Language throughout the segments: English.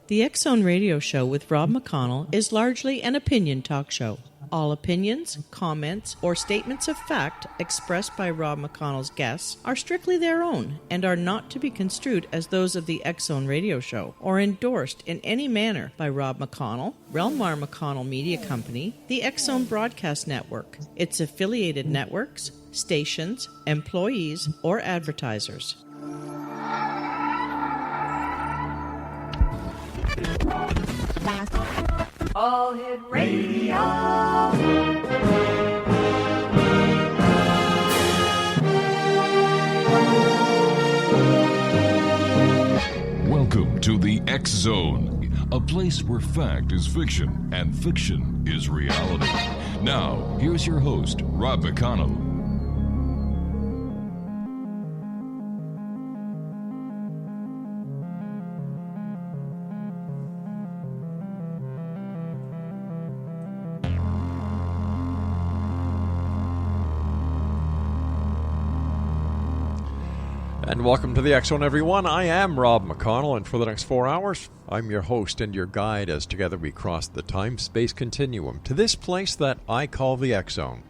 The X-Zone Radio Show with Rob McConnell is largely an opinion talk show. All opinions, comments, or statements of fact expressed by Rob McConnell's guests are strictly their own and are not to be construed as those of the X-Zone Radio Show or endorsed in any manner by Rob McConnell, rel-mar McConnell Media Company, the X-Zone Broadcast Network, its affiliated networks, stations, employees, or advertisers. All Hit Radio. Welcome to the X Zone, a place where fact is fiction and fiction is reality. Now, here's your host, Rob McConnell. And welcome to the X Zone, everyone. I am Rob McConnell, and for the next 4 hours, I'm your host and your guide as together we cross the time-space continuum to this place that I call the X Zone.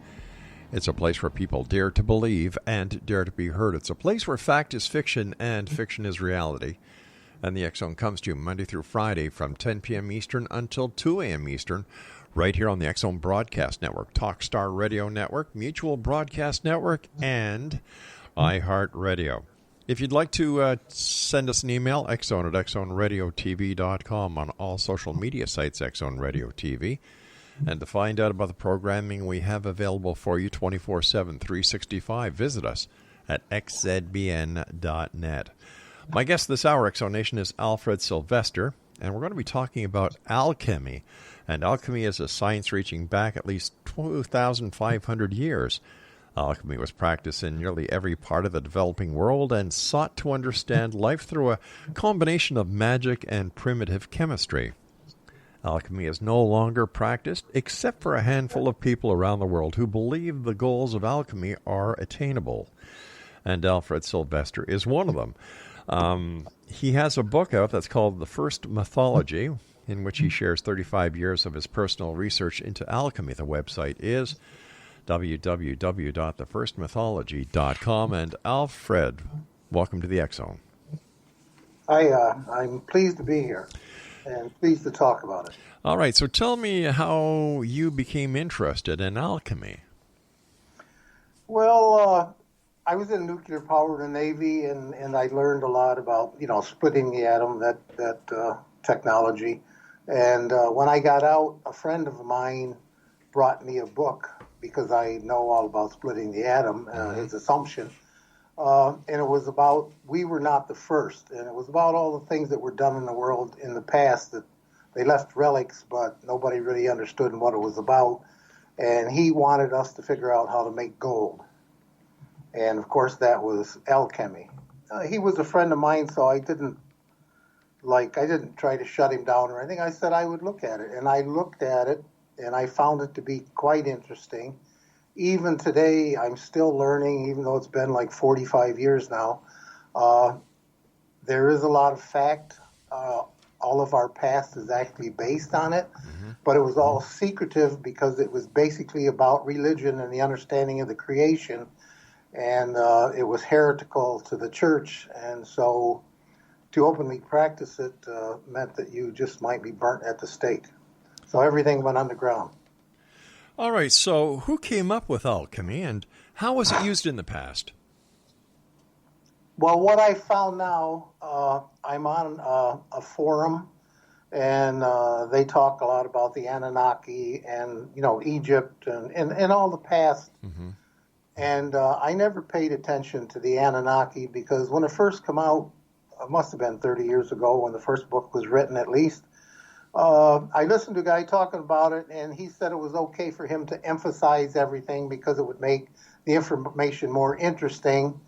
It's a place where people dare to believe and dare to be heard. It's a place where fact is fiction and fiction is reality. And the X Zone comes to you Monday through Friday from 10 p.m. Eastern until 2 a.m. Eastern, right here on the X Zone Broadcast Network, Talkstar Radio Network, Mutual Broadcast Network, and iHeartRadio. If you'd like to send us an email, xzone at xzoneradiotv.com, on all social media sites, X-Zone Radio TV. And to find out about the programming we have available for you 24/7, 365, visit us at xzbn.net. My guest this hour, X-Zone Nation, is Alfred Sylvester, and we're going to be talking about alchemy. And alchemy is a science reaching back at least 2,500 years. Alchemy was practiced in nearly every part of the developing world and sought to understand life through a combination of magic and primitive chemistry. Alchemy is no longer practiced except for a handful of people around the world who believe the goals of alchemy are attainable. And Alfred Sylvester is one of them. He has a book out that's called The First Mythology, in which he shares 35 years of his personal research into alchemy. The website is www.thefirstmythology.com. And Alfred, welcome to the X Zone. I'm pleased to be here and pleased to talk about it. All right, so tell me how you became interested in alchemy. Well, I was in nuclear power in the Navy, and I learned a lot about, splitting the atom, that technology. And when I got out, a friend of mine brought me a book, because I know all about splitting the atom, his assumption. And it was about, we were not the first. And it was about all the things that were done in the world in the past that they left relics, but nobody really understood what it was about. And he wanted us to figure out how to make gold. And of course, that was alchemy. He was a friend of mine, so I didn't try to shut him down or anything. I said I would look at it. And I looked at it, and I found it to be quite interesting. Even today, I'm still learning, even though it's been like 45 years now. There is a lot of fact. All of our past is actually based on it, but it was all secretive because it was basically about religion and the understanding of the creation, and it was heretical to the church, and so to openly practice it meant that you just might be burnt at the stake. So everything went underground. All right, so who came up with alchemy, and how was it used in the past? Well, what I found now, I'm on a forum, and they talk a lot about the Anunnaki and, Egypt and all the past. Mm-hmm. And I never paid attention to the Anunnaki because when it first came out, it must have been 30 years ago when the first book was written at least, I listened to a guy talking about it, and he said it was okay for him to emphasize everything because it would make the information more interesting.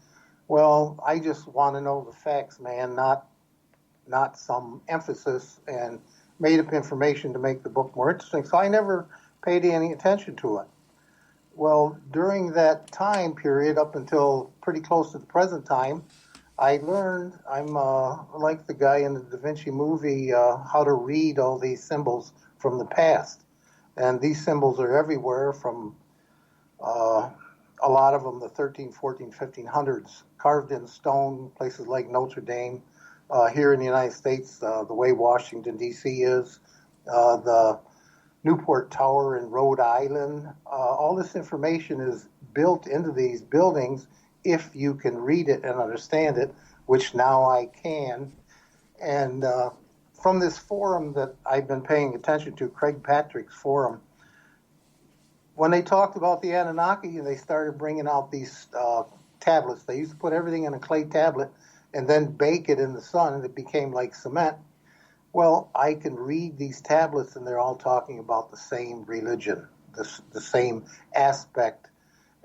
Well, I just want to know the facts, man, not some emphasis and made-up information to make the book more interesting. So I never paid any attention to it. Well, during that time period, up until pretty close to the present time, I learned, I'm like the guy in the Da Vinci movie, how to read all these symbols from the past. And these symbols are everywhere from a lot of them, the 13, 14, 1500s, carved in stone, places like Notre Dame. Here in the United States, the way Washington, D.C. is, the Newport Tower in Rhode Island. All this information is built into these buildings if you can read it and understand it, which now I can. And from this forum that I've been paying attention to, Craig Patrick's forum, when they talked about the Anunnaki, they started bringing out these tablets. They used to put everything in a clay tablet and then bake it in the sun, and it became like cement. Well, I can read these tablets, and they're all talking about the same religion, the same aspect.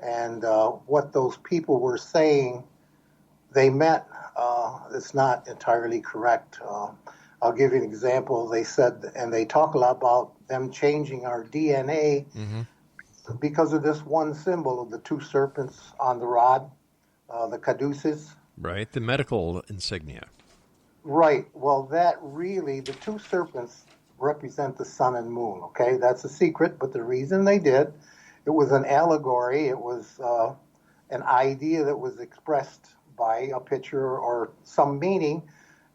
And what those people were saying they meant, it's not entirely correct. I'll give you an example. They said, and they talk a lot about them changing our DNA because of this one symbol of the two serpents on the rod, the caduceus. Right, the medical insignia. Right. Well, that really, the two serpents represent the sun and moon, okay? That's a secret, but the reason they did, it was an allegory. It was an idea that was expressed by a picture or some meaning.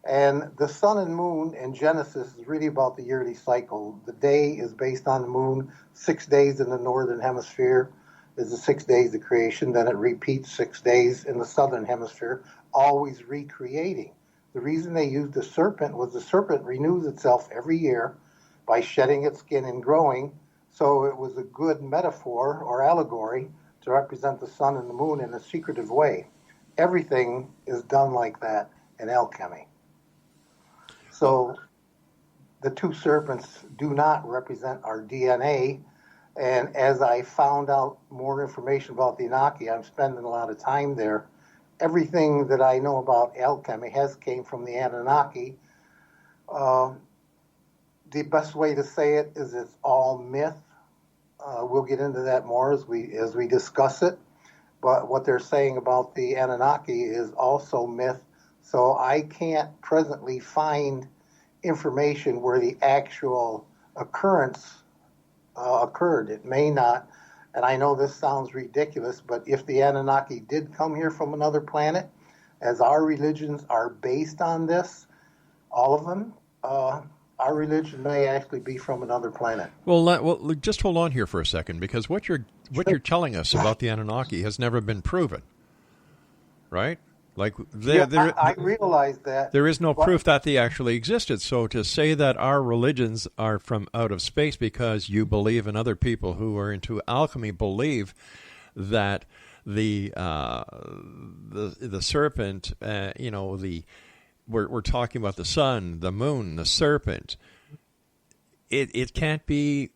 And the sun and moon in Genesis is really about the yearly cycle. The day is based on the moon. 6 days in the northern hemisphere is the 6 days of creation. Then it repeats 6 days in the southern hemisphere, always recreating. The reason they used the serpent was the serpent renews itself every year by shedding its skin and growing. So it was a good metaphor or allegory to represent the sun and the moon in a secretive way. Everything is done like that in alchemy. So the two serpents do not represent our DNA. And as I found out more information about the Anunnaki, I'm spending a lot of time there. Everything that I know about alchemy came from the Anunnaki. The best way to say it is it's all myth. We'll get into that more as we discuss it. But what they're saying about the Anunnaki is also myth. So I can't presently find information where the actual occurrence occurred. It may not. And I know this sounds ridiculous, but if the Anunnaki did come here from another planet, as our religions are based on this, all of them, our religion may actually be from another planet. Well, just hold on here for a second, because what you're telling us about the Anunnaki has never been proven, right? Like I realize that there is no proof that they actually existed. So to say that our religions are from out of space because you believe and other people who are into alchemy believe that the serpent, we're talking about the sun, the moon, the serpent. It can't be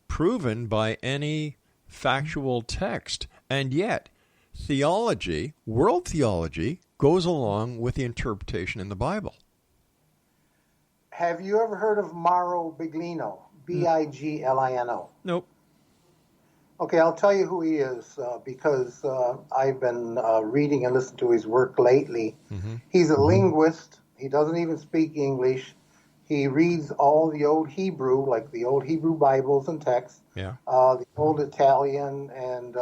proven by any factual text, and yet theology, world theology, goes along with the interpretation in the Bible. Have you ever heard of Mauro Biglino? Biglino? Nope. Okay, I'll tell you who he is because I've been reading and listening to his work lately. He's a linguist. He doesn't even speak English. He reads all the old Hebrew, like the old Hebrew Bibles and texts, the old Italian, and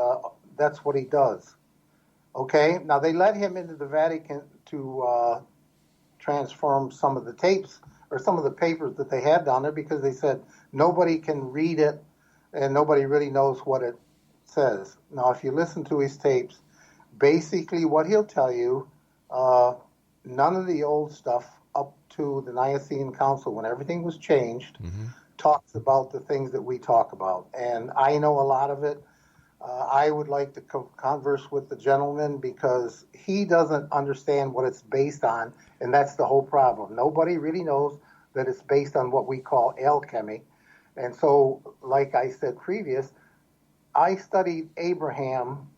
that's what he does. Okay, now they let him into the Vatican to transform some of the tapes or some of the papers that they had down there because they said nobody can read it and nobody really knows what it says. Now, if you listen to his tapes, basically what he'll tell you, none of the old stuff up to the Nicene Council, when everything was changed, talks about the things that we talk about. And I know a lot of it. I would like to converse with the gentleman because he doesn't understand what it's based on, and that's the whole problem. Nobody really knows that it's based on what we call alchemy. And so, like I said previous, I studied Abraham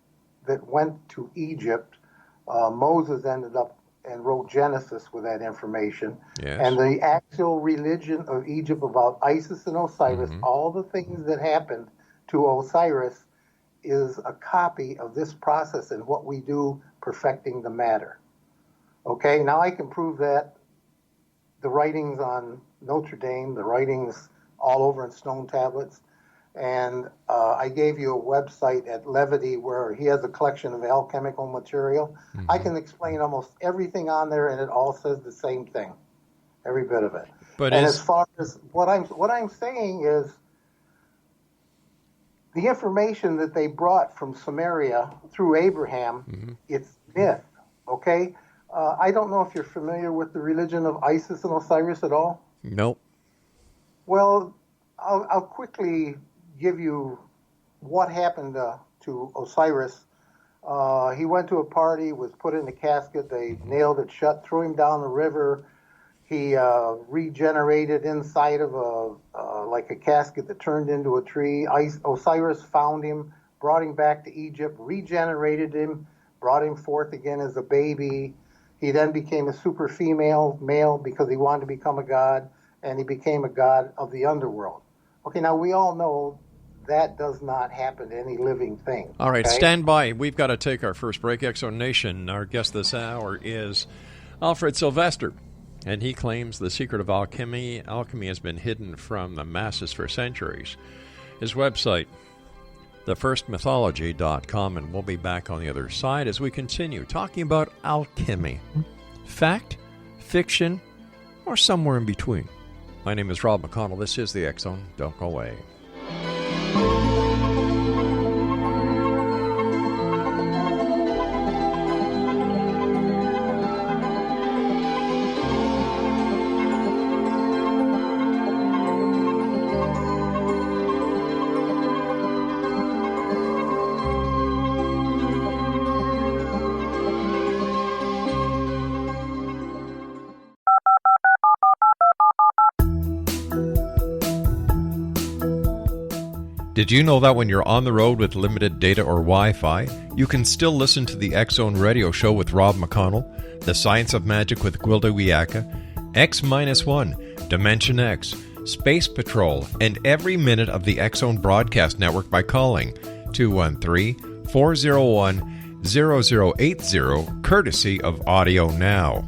that went to Egypt. Moses ended up and wrote Genesis with that information. Yes. And the actual religion of Egypt about Isis and Osiris, all the things that happened to Osiris is a copy of this process and what we do perfecting the matter. Okay, now I can prove that. The writings on Notre Dame, the writings all over in stone tablets, and I gave you a website at Levity where he has a collection of alchemical material. Mm-hmm. I can explain almost everything on there, and it all says the same thing, every bit of it. But as far as what I'm saying is, the information that they brought from Samaria through Abraham, mm-hmm. it's myth. Okay, I don't know if you're familiar with the religion of Isis and Osiris at all. Nope. Well, I'll quickly give you what happened to Osiris. He went to a party, was put in a casket. They nailed it shut, threw him down the river. He regenerated inside of like a casket that turned into a tree. Osiris found him, brought him back to Egypt, regenerated him, brought him forth again as a baby. He then became a super male because he wanted to become a god, and he became a god of the underworld. Okay, now we all know that does not happen to any living thing. All right, okay? Stand by. We've got to take our first break. X-Zone Nation, our guest this hour is Alfred Sylvester, and he claims the secret of alchemy has been hidden from the masses for centuries. His website, thefirstmythology.com, and we'll be back on the other side as we continue talking about alchemy. Fact, fiction, or somewhere in between. My name is Rob McConnell. This is the X-Zone. Don't go away. Did you know that when you're on the road with limited data or Wi-Fi, you can still listen to the X-Zone radio show with Rob McConnell, The Science of Magic with Gwilda Wiyaka, X-1, Dimension X, Space Patrol, and every minute of the X-Zone broadcast network by calling 213-401-0080, courtesy of Audio Now.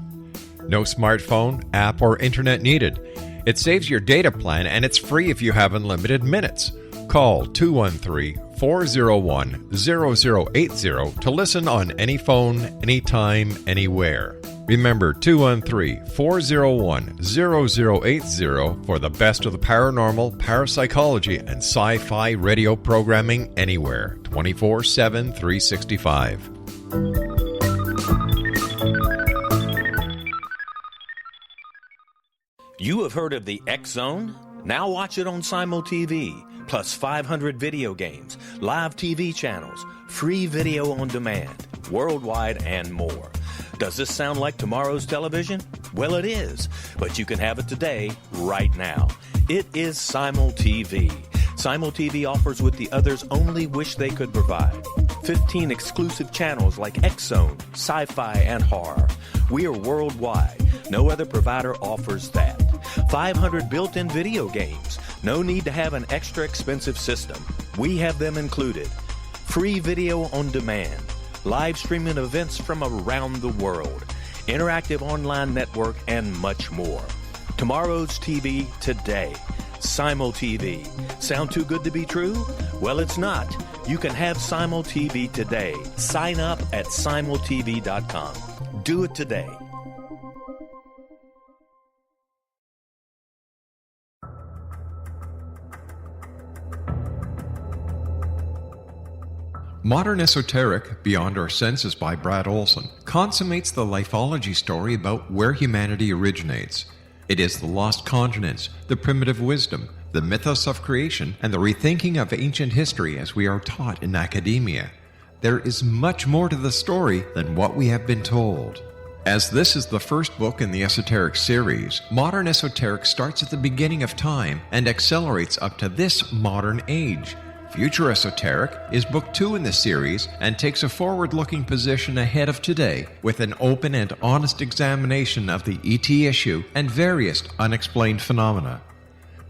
No smartphone, app, or internet needed. It saves your data plan, and it's free if you have unlimited minutes. Call 213-401-0080 to listen on any phone, anytime, anywhere. Remember, 213-401-0080 for the best of the paranormal, parapsychology, and sci-fi radio programming anywhere, 24/7, 365. You have heard of the X-Zone? Now watch it on Simul TV. Plus 500 video games, live TV channels, free video on demand, worldwide, and more. Does this sound like tomorrow's television? Well, it is, but you can have it today, right now. It is Simul TV. Simul TV offers what the others only wish they could provide. 15 exclusive channels like X-Zone, Sci-Fi, and Horror. We are worldwide. No other provider offers that. 500 built-in video games. No need to have an extra expensive system. We have them included. Free video on demand. Live streaming events from around the world. Interactive online network, and much more. Tomorrow's TV today. Simul TV. Sound too good to be true? Well, it's not. You can have Simul TV today. Sign up at simultv.com. Do it today. Modern Esoteric, Beyond Our Senses by Brad Olson, consummates the lifology story about where humanity originates. It is the lost continents, the primitive wisdom, the mythos of creation, and the rethinking of ancient history as we are taught in academia. There is much more to the story than what we have been told. As this is the first book in the Esoteric series, Modern Esoteric starts at the beginning of time and accelerates up to this modern age. Future Esoteric is book 2 in the series and takes a forward-looking position ahead of today with an open and honest examination of the ET issue and various unexplained phenomena.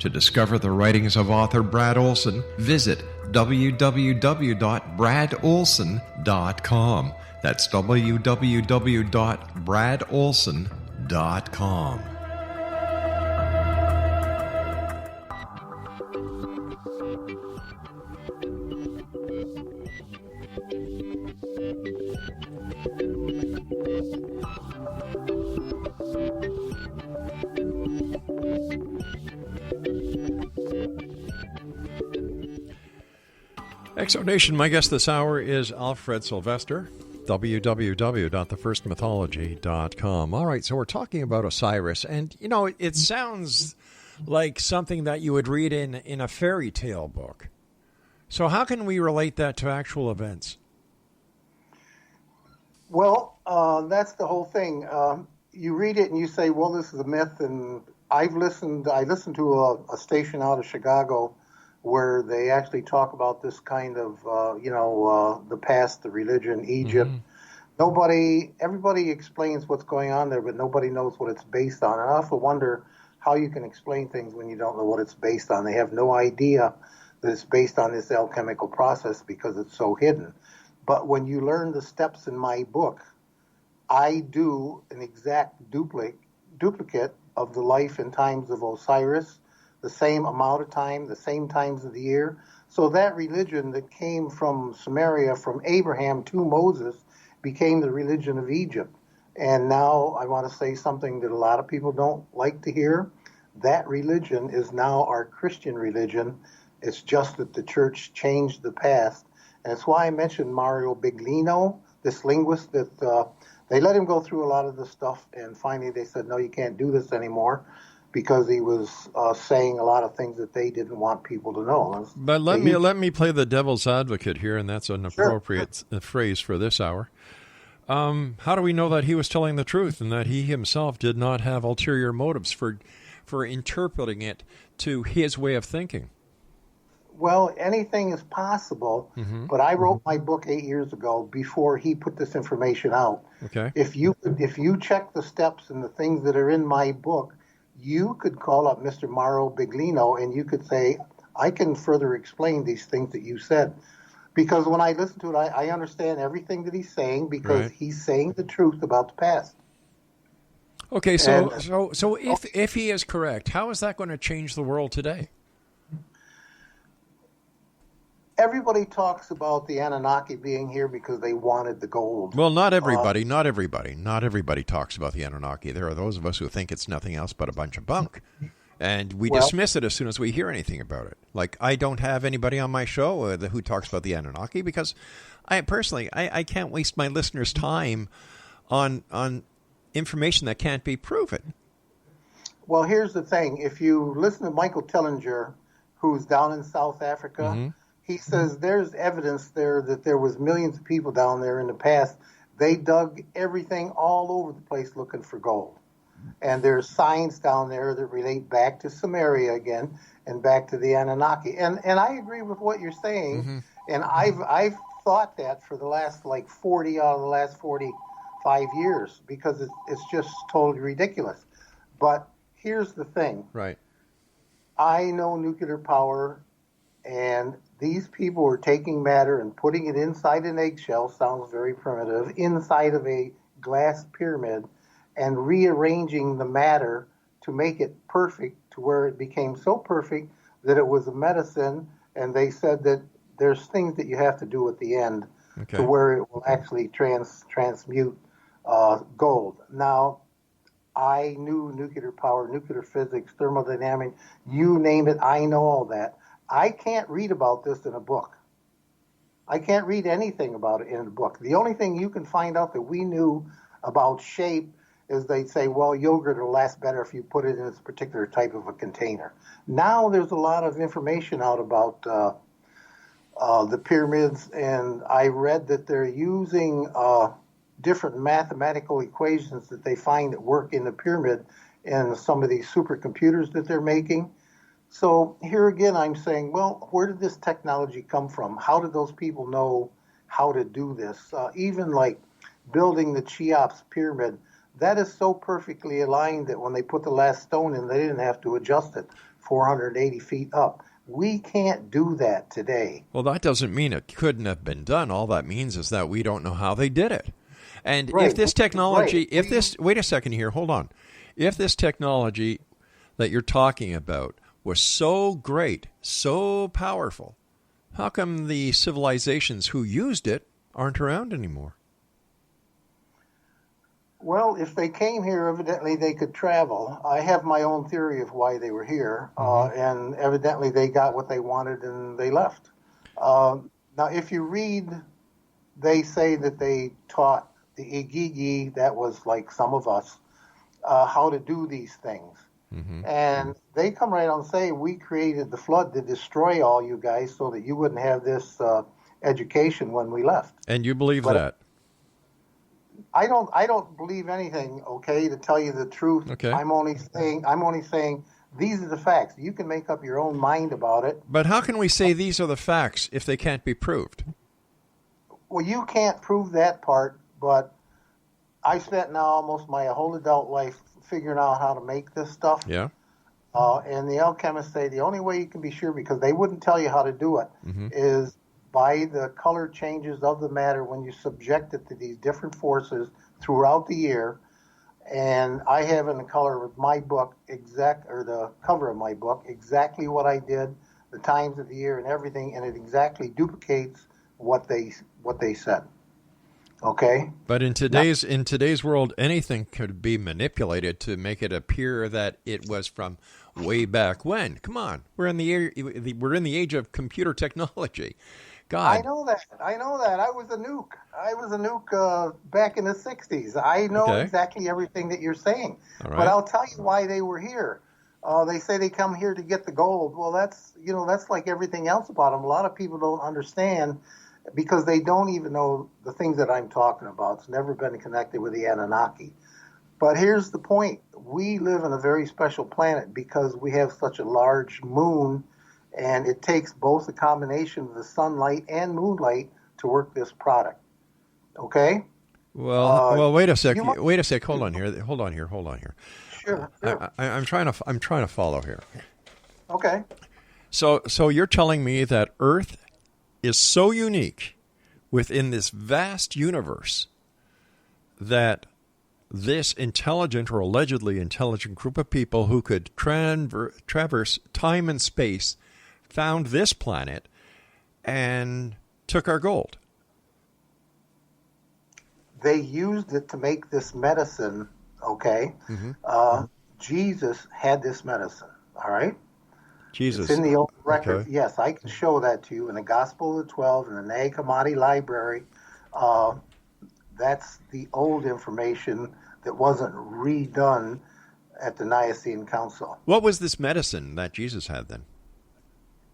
To discover the writings of author Brad Olson, visit www.bradolson.com. That's www.bradolson.com. Exonation, my guest this hour is Alfred Sylvester, www.thefirstmythology.com. All right, so we're talking about Osiris, and, you know, it sounds like something that you would read in a fairy tale book. So how can we relate that to actual events? Well, that's the whole thing. You read it and you say, well, this is a myth, and I listened to a station out of Chicago where they actually talk about this kind of, the past, the religion, Egypt. Mm-hmm. Everybody explains what's going on there, but nobody knows what it's based on. And I often wonder how you can explain things when you don't know what it's based on. They have no idea that it's based on this alchemical process because it's so hidden. But when you learn the steps in my book, I do an exact duplicate of the life and times of Osiris, the same amount of time, the same times of the year. So that religion that came from Samaria, from Abraham to Moses, became the religion of Egypt. And now I want to say something that a lot of people don't like to hear. That religion is now our Christian religion. It's just that the church changed the past. And it's why I mentioned Mario Biglino, this linguist that they let him go through a lot of the stuff. And finally they said, no, you can't do this anymore, because he was saying a lot of things that they didn't want people to know. But let me play the devil's advocate here, and that's an appropriate phrase for this hour. How do we know that he was telling the truth and that he himself did not have ulterior motives for interpreting it to his way of thinking? Well, anything is possible, but I wrote my book 8 years ago before he put this information out. Okay. If you check the steps and the things that are in my book, you could call up Mr. Mauro Biglino and you could say, I can further explain these things that you said. Because when I listen to it, I understand everything that he's saying, because he's saying the truth about the past. Okay, so if he is correct, how is that going to change the world today? Everybody talks about the Anunnaki being here because they wanted the gold. Well, not everybody talks about the Anunnaki. There are those of us who think it's nothing else but a bunch of bunk. And we dismiss it as soon as we hear anything about it. Like, I don't have anybody on my show who talks about the Anunnaki, because I can't waste my listeners' time on information that can't be proven. Well, here's the thing. If you listen to Michael Tellinger, who's down in South Africa, he says there's evidence there that there was millions of people down there in the past. They dug everything all over the place looking for gold. And there's signs down there that relate back to Samaria again and back to the Anunnaki. And I agree with what you're saying. And I've thought that for the last 40 out of the last 45 years, because it's just totally ridiculous. But here's the thing. Right. I know nuclear power, and these people are taking matter and putting it inside an eggshell, sounds very primitive, inside of a glass pyramid, and rearranging the matter to make it perfect, to where it became so perfect that it was a medicine. And they said that there's things that you have to do at the end to where it will actually transmute gold. Now, I knew nuclear power, nuclear physics, thermodynamics, you name it, I know all that. I can't read about this in a book. I can't read anything about it in a book. The only thing you can find out that we knew about shape is they'd say, well, yogurt will last better if you put it in this particular type of a container. Now there's a lot of information out about the pyramids, and I read that they're using different mathematical equations that they find that work in the pyramid and some of these supercomputers that they're making. So here again, I'm saying, well, where did this technology come from? How did those people know how to do this? Even like building the Cheops pyramid, that is so perfectly aligned that when they put the last stone in, they didn't have to adjust it 480 feet up. We can't do that today. Well, that doesn't mean it couldn't have been done. All that means is that we don't know how they did it. And Right. if this technology, Right. wait a second here, hold on. If this technology that you're talking about was so great, so powerful, how come the civilizations who used it aren't around anymore? Well, if they came here, evidently they could travel. I have my own theory of why they were here, and evidently they got what they wanted and they left. Now, if you read, they say that they taught the Igigi, that was like some of us, how to do these things. And they come right out and say, we created the flood to destroy all you guys so that you wouldn't have this education when we left. And you believe But- that? I don't believe anything, okay, to tell you the truth. Okay. I'm only saying these are the facts. You can make up your own mind about it. But how can we say these are the facts if they can't be proved? Well, you can't prove that part, but I spent now almost my whole adult life figuring out how to make this stuff. Yeah. And the alchemists say the only way you can be sure, because they wouldn't tell you how to do it, is by the color changes of the matter when you subject it to these different forces throughout the year. And I have in the color of my book, the cover of my book, exactly what I did, the times of the year and everything, and it exactly duplicates what they said. Okay? But in today's world, anything could be manipulated to make it appear that it was from way back when. Come on, we're in the age of computer technology. God, I know that. I was a nuke back in the 60s. I know Okay. exactly everything that you're saying. All right. But I'll tell you why they were here. They say they come here to get the gold. Well, that's like everything else about them. A lot of people don't understand because they don't even know the things that I'm talking about. It's never been connected with the Anunnaki. But here's the point. We live in a very special planet because we have such a large moon, and it takes both a combination of the sunlight and moonlight to work this product. Okay? Well, wait a sec. you want- Wait a sec. Hold on here. Sure. I'm trying to follow here. Okay. So you're telling me that Earth is so unique within this vast universe that this intelligent or allegedly intelligent group of people who could traverse time and space found this planet and took our gold. They used it to make this medicine, okay? Jesus had this medicine, all right? Jesus. It's in the old record. Okay. Yes, I can show that to you in the Gospel of the 12 in the Nag Hammadi Library. That's the old information that wasn't redone at the Nicene Council. What was this medicine that Jesus had then?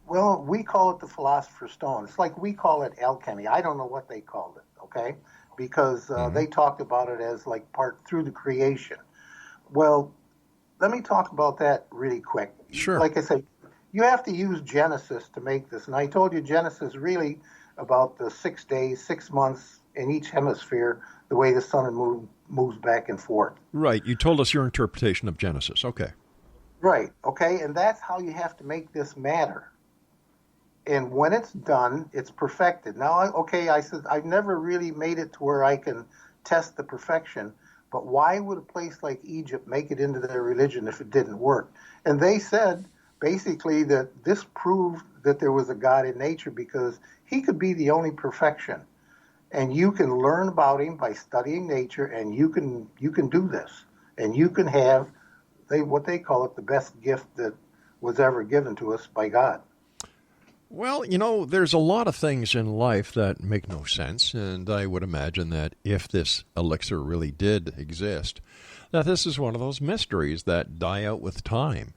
Well, we call it the Philosopher's Stone. It's like we call it alchemy. I don't know what they called it, okay? Because they talked about it as like part through the creation. Well, let me talk about that really quick. Sure. Like I said, you have to use Genesis to make this. And I told you Genesis really about the 6 days, 6 months in each hemisphere, the way the sun and moon moves back and forth. Right. You told us your interpretation of Genesis. Okay. Right. Okay. And that's how you have to make this matter. And when it's done, it's perfected. Now, I said, I've never really made it to where I can test the perfection. But why would a place like Egypt make it into their religion if it didn't work? And they said basically that this proved that there was a God in nature because he could be the only perfection. And you can learn about him by studying nature, and you can do this. And you can have what they call it, the best gift that was ever given to us by God. Well, there's a lot of things in life that make no sense, and I would imagine that if this elixir really did exist, that this is one of those mysteries that die out with time.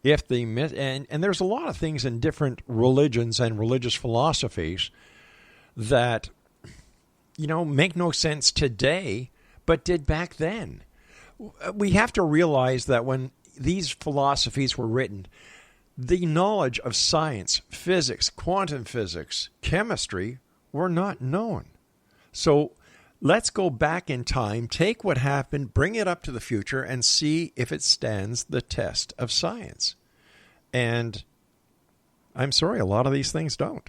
And there's a lot of things in different religions and religious philosophies that, make no sense today, but did back then. We have to realize that when these philosophies were written, the knowledge of science, physics, quantum physics, chemistry were not known. So let's go back in time, take what happened, bring it up to the future, and see if it stands the test of science. And I'm sorry, a lot of these things don't.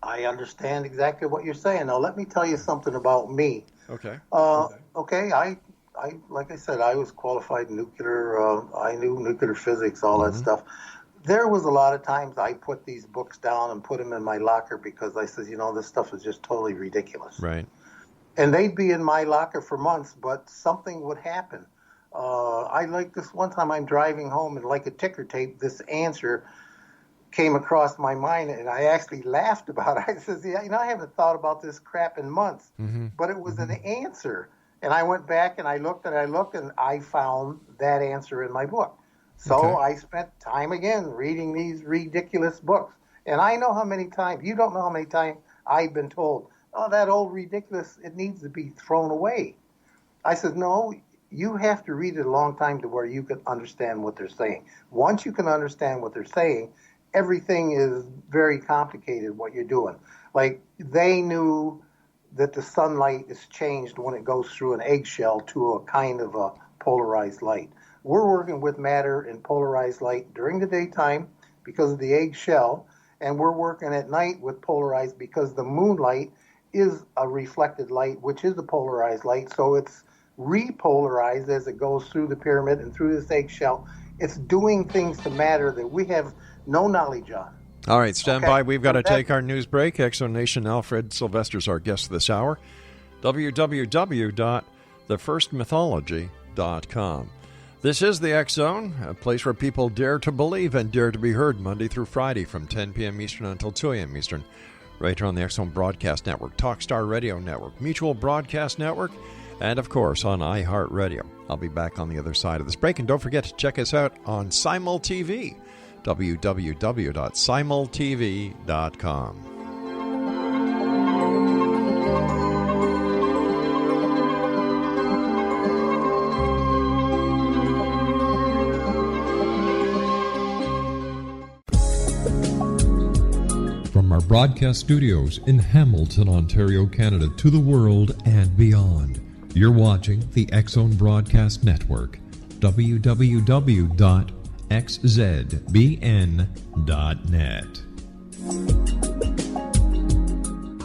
I understand exactly what you're saying. Now, let me tell you something about me. Okay. Okay, I like I said, I was qualified in nuclear. I knew nuclear physics, all that stuff. There was a lot of times I put these books down and put them in my locker because I said, this stuff is just totally ridiculous. Right. And they'd be in my locker for months, but something would happen. I like this one time I'm driving home and like a ticker tape, this answer came across my mind, and I actually laughed about it. I said, I haven't thought about this crap in months, but it was an answer. And I went back and I looked and I found that answer in my book. So I spent time again reading these ridiculous books. And I know how many times, you don't know how many times I've been told, oh, that old ridiculous, it needs to be thrown away. I said, no, you have to read it a long time to where you can understand what they're saying. Once you can understand what they're saying, everything is very complicated what you're doing. Like they knew that the sunlight is changed when it goes through an eggshell to a kind of a polarized light. We're working with matter and polarized light during the daytime because of the eggshell, and we're working at night with polarized because the moonlight is a reflected light, which is a polarized light, so it's repolarized as it goes through the pyramid and through this eggshell. It's doing things to matter that we have no knowledge on. All right, stand by. We've got to take our news break. Exxon Nation, Alfred Sylvester's our guest this hour. www.thefirstmythology.com. This is the X Zone, a place where people dare to believe and dare to be heard Monday through Friday from 10 p.m. Eastern until 2 a.m. Eastern, right here on the X Zone Broadcast Network, Talkstar Radio Network, Mutual Broadcast Network, and, of course, on iHeartRadio. I'll be back on the other side of this break, and don't forget to check us out on SimulTV, www.simultv.com. From our broadcast studios in Hamilton, Ontario, Canada, to the world and beyond, you're watching the X Zone Broadcast Network, www.xzbn.net.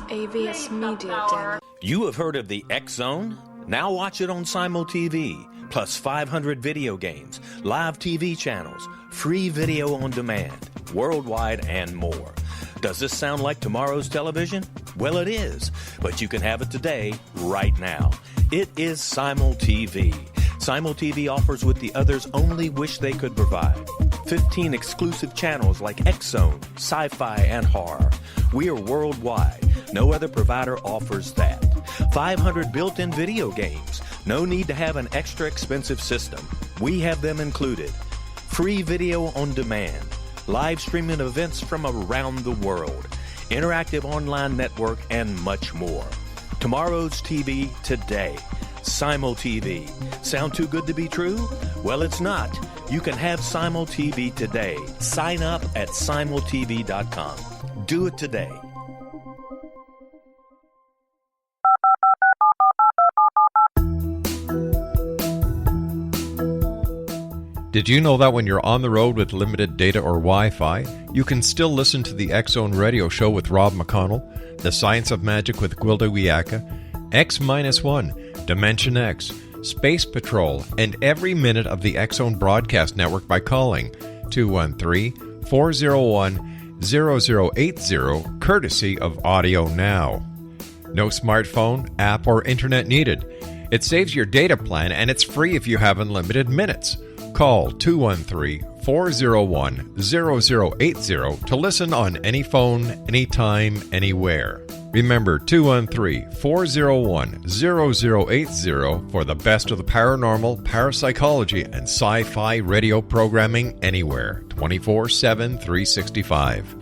AVS Media. You have heard of the X Zone? Now watch it on SimulTV, plus 500 video games, live TV channels, free video on demand, worldwide, and more. Does this sound like tomorrow's television? Well, it is, but you can have it today, right now. It is SimulTV. SimulTV offers what the others only wish they could provide. 15 exclusive channels like X-Zone, Sci-Fi, and Horror. We are worldwide. No other provider offers that. 500 built-in video games. No need to have an extra expensive system. We have them included. Free video on demand. Live streaming events from around the world. Interactive online network, and much more. Tomorrow's TV today. SimulTV. Sound too good to be true? Well, it's not. You can have SimulTV today. Sign up at simultv.com. Do it today. Did you know that when you're on the road with limited data or Wi-Fi, you can still listen to the X Zone Radio Show with Rob McConnell, The Science of Magic with Gwilda Wiyaka, X-1, Dimension X, Space Patrol, and every minute of the X Zone Broadcast Network by calling 213-401-0080, courtesy of Audio Now. No smartphone, app, or internet needed. It saves your data plan, and it's free if you have unlimited minutes. Call 213-401-0080 to listen on any phone, anytime, anywhere. Remember, 213-401-0080 for the best of the paranormal, parapsychology, and sci-fi radio programming anywhere, 24/7, 365.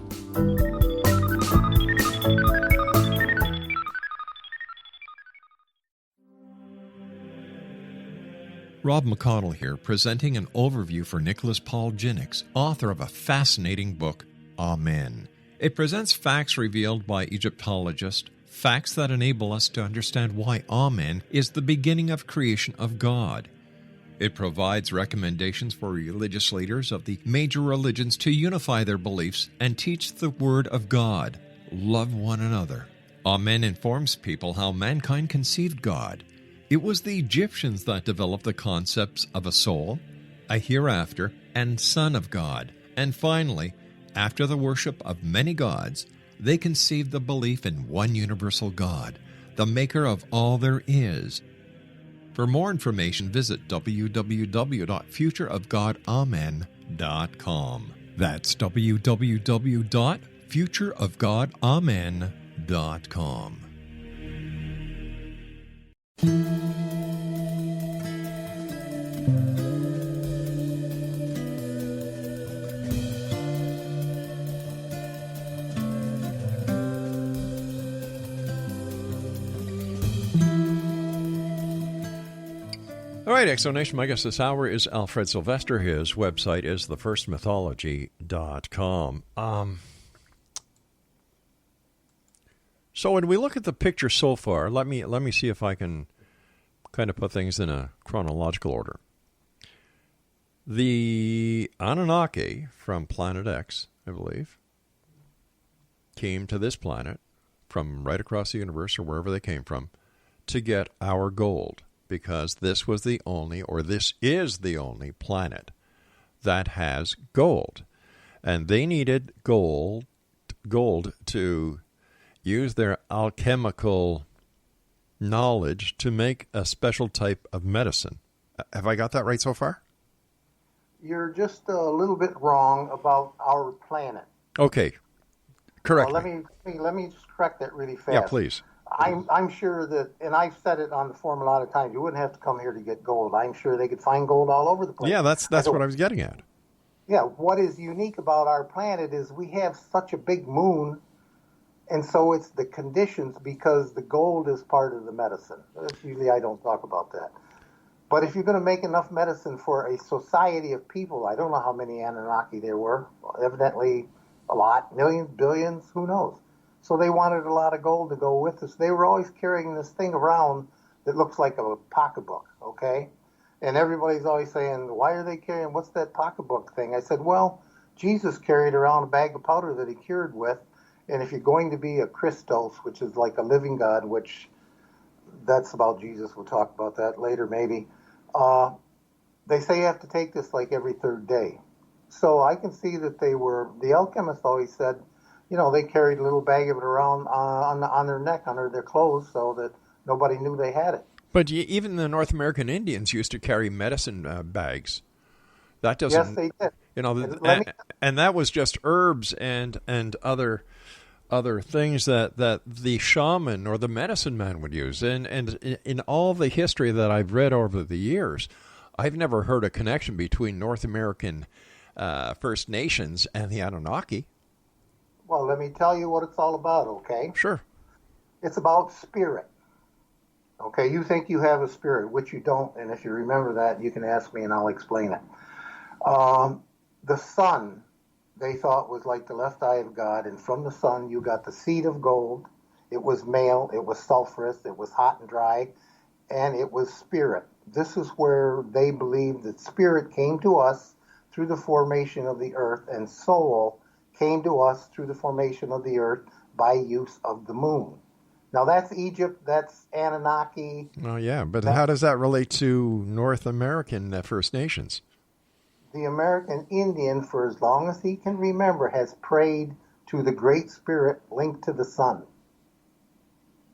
Rob McConnell here, presenting an overview for Nicholas Paul Jennings, author of a fascinating book, Amen. It presents facts revealed by Egyptologists, facts that enable us to understand why Amen is the beginning of creation of God. It provides recommendations for religious leaders of the major religions to unify their beliefs and teach the Word of God. Love one another. Amen informs people how mankind conceived God. It was the Egyptians that developed the concepts of a soul, a hereafter, and Son of God. And finally, after the worship of many gods, they conceived the belief in one universal God, the maker of all there is. For more information, visit www.futureofgodamen.com. That's www.futureofgodamen.com. All right, Exonation, my guest this hour is Alfred Sylvester. His website is thefirstmythology.com. So when we look at the picture so far, let me see if I can kind of put things in a chronological order. The Anunnaki from Planet X, I believe, came to this planet from right across the universe or wherever they came from to get our gold. Because this was the only, or this is the only planet that has gold. And they needed gold to use their alchemical knowledge to make a special type of medicine. Have I got that right so far? You're just a little bit wrong about our planet. Okay. Correct. Let me just correct that really fast. Yeah, please. I'm sure that, and I've said it on the forum a lot of times, you wouldn't have to come here to get gold. I'm sure they could find gold all over the place. Yeah, that's what I was getting at. Yeah, what is unique about our planet is we have such a big moon, and so it's the conditions, because the gold is part of the medicine. Usually I don't talk about that. But if you're going to make enough medicine for a society of people, I don't know how many Anunnaki there were, evidently a lot, millions, billions, who knows. So they wanted a lot of gold to go with us. They were always carrying this thing around that looks like a pocketbook, okay? And everybody's always saying, why are they carrying, what's that pocketbook thing? I said, well, Jesus carried around a bag of powder that he cured with. And if you're going to be a Christos, which is like a living God, which that's about Jesus, we'll talk about that later maybe, they say you have to take this like every third day. So I can see that the alchemists always said, they carried a little bag of it around on their neck, under their clothes, so that nobody knew they had it. But even the North American Indians used to carry medicine bags. That doesn't. Yes, they did. And that was just herbs and other things that the shaman or the medicine man would use. And in all the history that I've read over the years, I've never heard a connection between North American First Nations and the Anunnaki. Well, let me tell you what it's all about, okay? Sure. It's about spirit. Okay, you think you have a spirit, which you don't, and if you remember that, you can ask me and I'll explain it. The sun, they thought, was like the left eye of God, and from the sun you got the seed of gold. It was male, it was sulfurous, it was hot and dry, and it was spirit. This is where they believed that spirit came to us through the formation of the earth, and soul came to us through the formation of the earth by use of the moon. Now, that's Egypt, that's Anunnaki. Oh, yeah, but how does that relate to North American First Nations? The American Indian, for as long as he can remember, has prayed to the Great Spirit linked to the sun.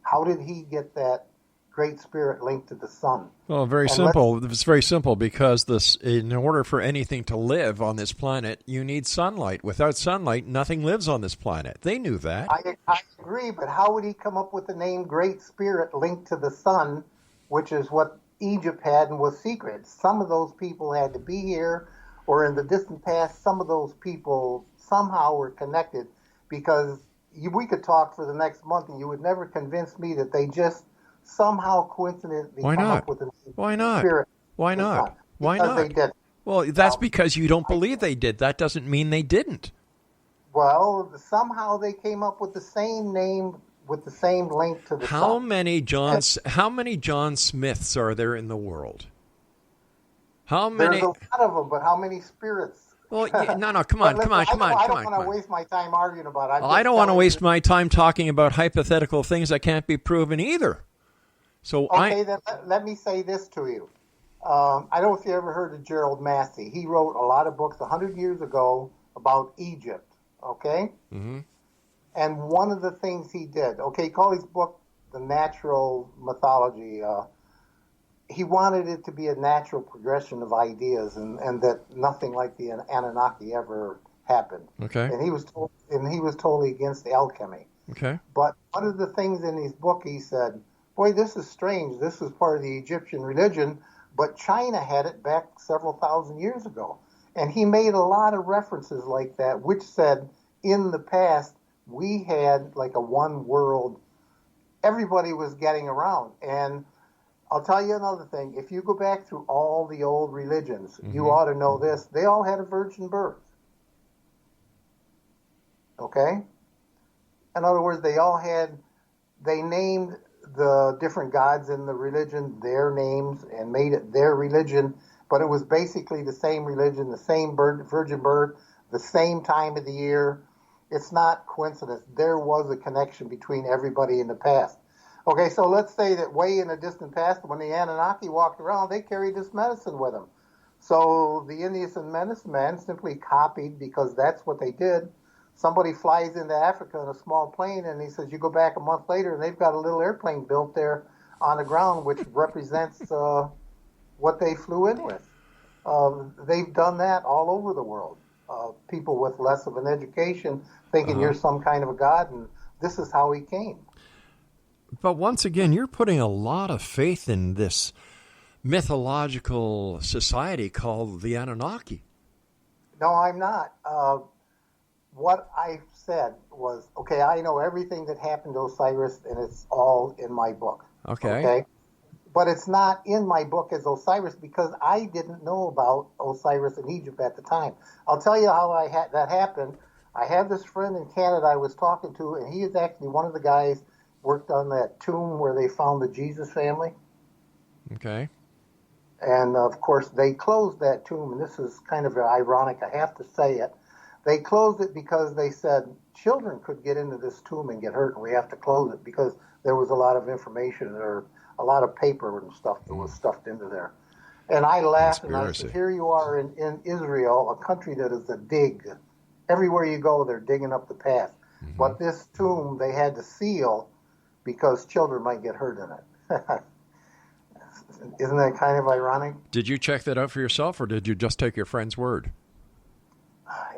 How did he get that Great Spirit linked to the sun? Well, very simple. It's very simple, because in order for anything to live on this planet, you need sunlight. Without sunlight, nothing lives on this planet. They knew that. I agree, but how would he come up with the name Great Spirit linked to the sun, which is what Egypt had and was secret? Some of those people had to be here, or in the distant past, some of those people somehow were connected, because we could talk for the next month and you would never convince me that they just somehow coincidentally come up with a name. Why not? Spirit. Why not? Why not? They did. Well, that's because you don't believe they did. That doesn't mean they didn't. Well, somehow they came up with the same name with the same link to the sun. How many John Smiths are there in the world? How many? There's a lot of them, but how many spirits? Well, no, come on. I don't want to waste my time arguing about it. I don't want to waste my time talking about hypothetical things that can't be proven either. So then let me say this to you. I don't know if you ever heard of Gerald Massey. He wrote a lot of books 100 years ago about Egypt, okay? Mm-hmm. And one of the things he did, he called his book The Natural Mythology. He wanted it to be a natural progression of ideas and that nothing like the Anunnaki ever happened. Okay. And he was totally against alchemy. Okay. But one of the things in his book, he said, boy, this is strange. This was part of the Egyptian religion, but China had it back several thousand years ago. And he made a lot of references like that, which said in the past, we had like a one world, everybody was getting around. And I'll tell you another thing. If you go back through all the old religions, mm-hmm. you ought to know this. They all had a virgin birth. Okay? In other words, they named the different gods in the religion their names and made it their religion, but it was basically the same religion, the same virgin birth, the same time of the year. It's not coincidence. There was a connection between everybody in the past. Okay, so let's say that way in the distant past, when the Anunnaki walked around, they carried this medicine with them. So the Indians and medicine man simply copied because that's what they did. Somebody flies into Africa in a small plane, and he says, you go back a month later, and they've got a little airplane built there on the ground, which represents what they flew in with. They've done that all over the world. People with less of an education thinking you're some kind of a god, and this is how he came. But once again, you're putting a lot of faith in this mythological society called the Anunnaki. No, I'm not. What I said was, I know everything that happened to Osiris, and it's all in my book. Okay? But it's not in my book as Osiris because I didn't know about Osiris in Egypt at the time. I'll tell you how that happened. I had this friend in Canada I was talking to, and he is actually one of the guys worked on that tomb where they found the Jesus family. Okay. And, of course, they closed that tomb, and this is kind of ironic. I have to say it. They closed it because they said children could get into this tomb and get hurt, and we have to close it because there was a lot of information or a lot of paper and stuff that was stuffed into there. And I laughed and I said, here you are in Israel, a country that is a dig. Everywhere you go, they're digging up the past. Mm-hmm. But this tomb they had to seal because children might get hurt in it. Isn't that kind of ironic? Did you check that out for yourself, or did you just take your friend's word?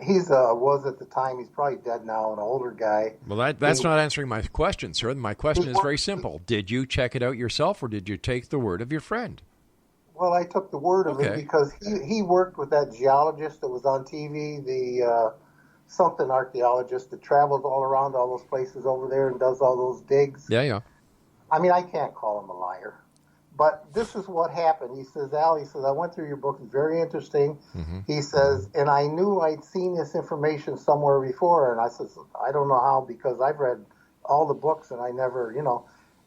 He's was at the time. He's probably dead now, an older guy. Well, that's not answering my question, sir. My question is very simple. Did you check it out yourself, or did you take the word of your friend? Well, I took the word of it because he worked with that geologist that was on TV, the something archaeologist that travels all around all those places over there and does all those digs. Yeah. I mean, I can't call him a liar. But this is what happened. He says, Al, I went through your book. It's very interesting. Mm-hmm. He says, and I knew I'd seen this information somewhere before. And I says, I don't know how because I've read all the books and I never,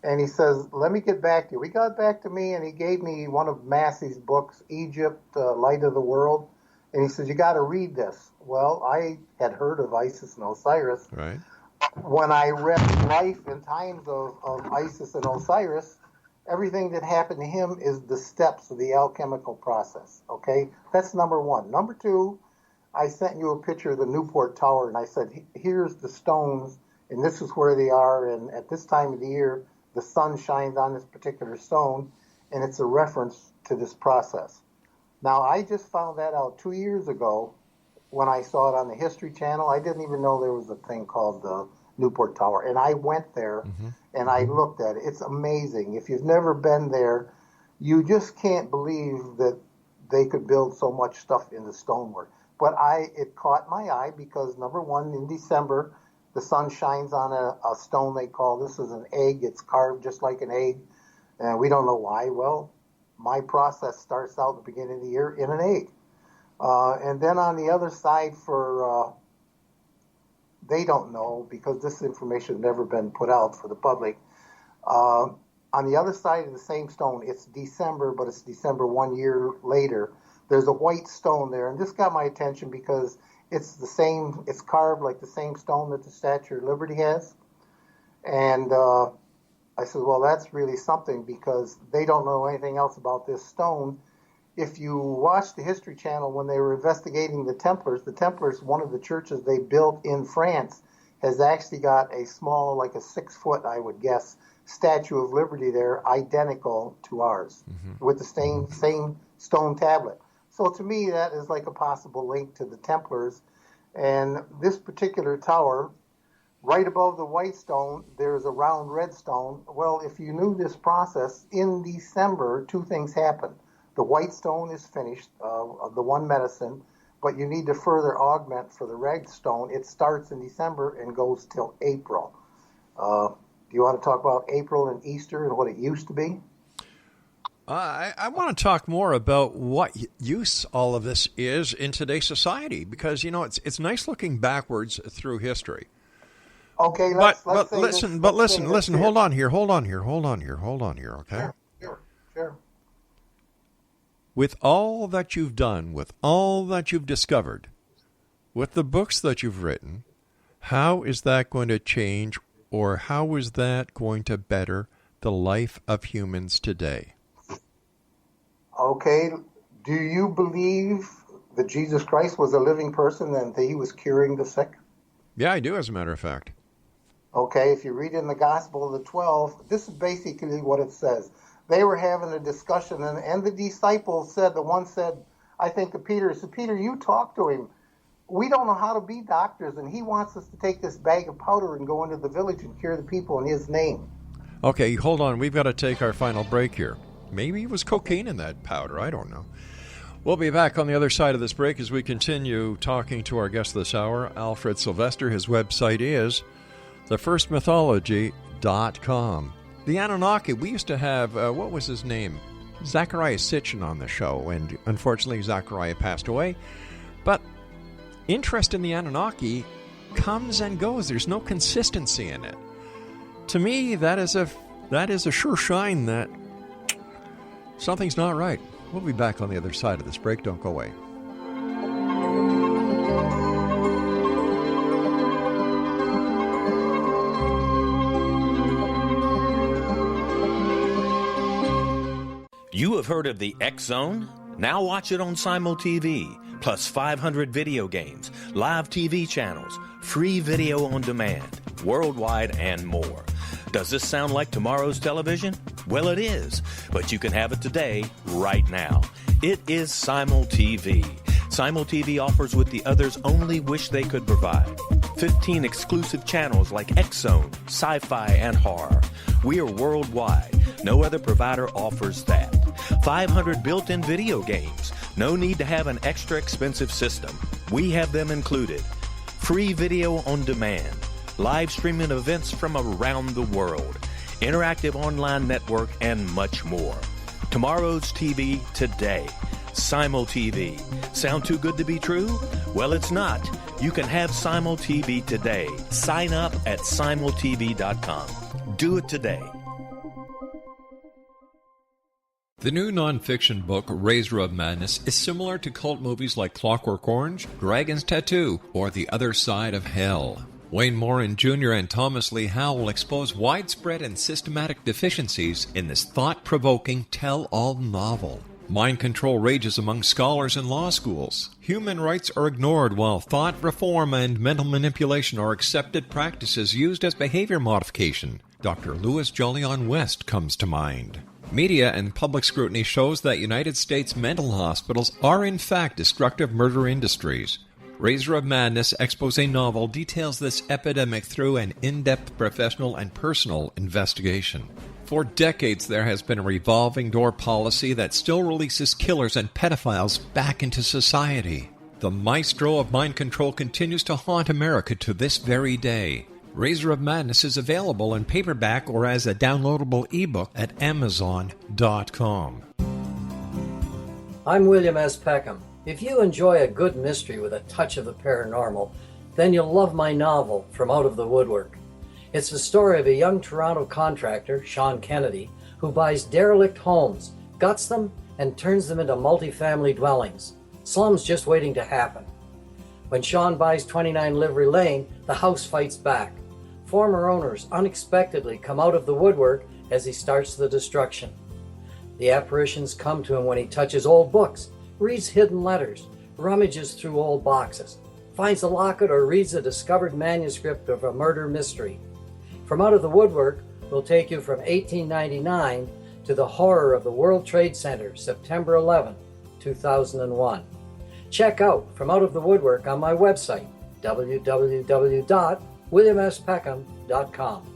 And he says, let me get back to you. He got back to me and he gave me one of Massey's books, Egypt, Light of the World. And he says, you got to read this. Well, I had heard of Isis and Osiris. Right. When I read Life and Times of Isis and Osiris, everything that happened to him is the steps of the alchemical process, okay? That's number one. Number two, I sent you a picture of the Newport Tower, and I said, here's the stones, and this is where they are, and at this time of the year, the sun shines on this particular stone, and it's a reference to this process. Now, I just found that out 2 years ago when I saw it on the History Channel. I didn't even know there was a thing called the Newport Tower, and I went there and I looked at it. It's amazing. If you've never been there, you just can't believe that they could build so much stuff in the stonework. But it caught my eye because, number one, in December, the sun shines on a stone they call, this is an egg. It's carved just like an egg, and we don't know why. Well, my process starts out at the beginning of the year in an egg. And then on the other side for... they don't know because this information has never been put out for the public. On the other side of the same stone, it's December, but it's December 1 year later. there's a white stone there, and this got my attention because it's carved like the same stone that the Statue of Liberty has. And I said, well, that's really something because they don't know anything else about this stone. If you watch the History Channel, when they were investigating the Templars, one of the churches they built in France has actually got a small, like a 6-foot, I would guess, Statue of Liberty there, identical to ours, with the same stone tablet. So to me, that is like a possible link to the Templars. And this particular tower, right above the white stone, there's a round red stone. Well, if you knew this process, in December, 2 things happen. The white stone is finished, the one medicine, but you need to further augment for the red stone. It starts in December and goes till April. Do you want to talk about April and Easter and what it used to be? I want to talk more about what use all of this is in today's society, because, you know, it's nice looking backwards through history. Okay, let's listen. Hold on here, okay? Sure. With all that you've done, with all that you've discovered, with the books that you've written, how is that going to change, or how is that going to better the life of humans today? Okay, do you believe that Jesus Christ was a living person and that he was curing the sick? Yeah, I do, as a matter of fact. Okay, if you read in the Gospel of the 12, this is basically what it says. They were having a discussion, and the disciples said, the one said, I think to Peter, said, Peter, you talk to him. We don't know how to be doctors, and he wants us to take this bag of powder and go into the village and cure the people in his name. Okay, hold on. We've got to take our final break here. Maybe it was cocaine in that powder. I don't know. We'll be back on the other side of this break as we continue talking to our guest this hour, Alfred Sylvester. His website is thefirstmythology.com. The Anunnaki, we used to have, what was his name? Zachariah Sitchin on the show, and unfortunately Zachariah passed away. But interest in the Anunnaki comes and goes. There's no consistency in it. To me, that is a sure sign that something's not right. We'll be back on the other side of this break. Don't go away. You have heard of the X Zone? Now watch it on Simul TV, plus 500 video games, live TV channels, free video on demand, worldwide, and more. Does this sound like tomorrow's television? Well, it is, but you can have it today, right now. It is Simul TV. Simul TV offers what the others only wish they could provide. 15 exclusive channels like X Zone, sci-fi, and horror. We are worldwide. No other provider offers that. 500 built-in video games. No need to have an extra expensive system. We have them included. Free video on demand. Live streaming events from around the world. Interactive online network, and much more. Tomorrow's TV today. Simul TV. Sound too good to be true? Well, it's not. You can have Simul TV today. Sign up at simultv.com. Do it today. The new nonfiction book, Razor of Madness, is similar to cult movies like Clockwork Orange, Dragon's Tattoo, or The Other Side of Hell. Wayne Morin Jr. and Thomas Lee Howell expose widespread and systematic deficiencies in this thought-provoking tell-all novel. Mind control rages among scholars in law schools. Human rights are ignored while thought reform and mental manipulation are accepted practices used as behavior modification. Dr. Louis Jolyon West comes to mind. Media and public scrutiny shows that United States mental hospitals are in fact destructive murder industries. Razor of Madness expose novel details this epidemic through an in-depth professional and personal investigation. For decades, there has been a revolving door policy that still releases killers and pedophiles back into society. The maestro of mind control continues to haunt America to this very day. Razor of Madness is available in paperback or as a downloadable ebook at Amazon.com. I'm William S. Peckham. If you enjoy a good mystery with a touch of the paranormal, then you'll love my novel, From Out of the Woodwork. It's the story of a young Toronto contractor, Sean Kennedy, who buys derelict homes, guts them, and turns them into multifamily dwellings. Slums just waiting to happen. When Sean buys 29 Livery Lane, the house fights back. Former owners unexpectedly come out of the woodwork as he starts the destruction. The apparitions come to him when he touches old books, reads hidden letters, rummages through old boxes, finds a locket, or reads a discovered manuscript of a murder mystery. From Out of the Woodwork will take you from 1899 to the horror of the World Trade Center, September 11, 2001. Check out From Out of the Woodwork on my website, www.williamspeckham.com.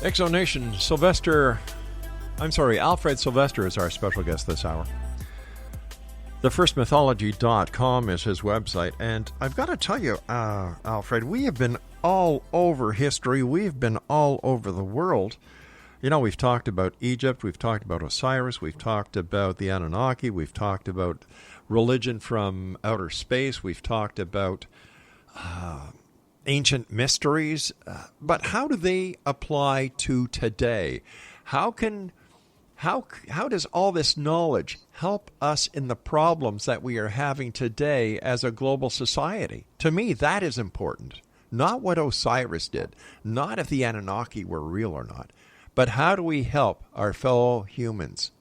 Exonation, Alfred Sylvester is our special guest this hour. TheFirstMythology.com is his website, and I've got to tell you, Alfred, we have been all over history. We've been all over the world. You know, we've talked about Egypt, we've talked about Osiris, we've talked about the Anunnaki, we've talked about religion from outer space, we've talked about ancient mysteries, but how do they apply to today? How does all this knowledge help us in the problems that we are having today as a global society? To me, that is important. Not what Osiris did, not if the Anunnaki were real or not, but how do we help our fellow humans?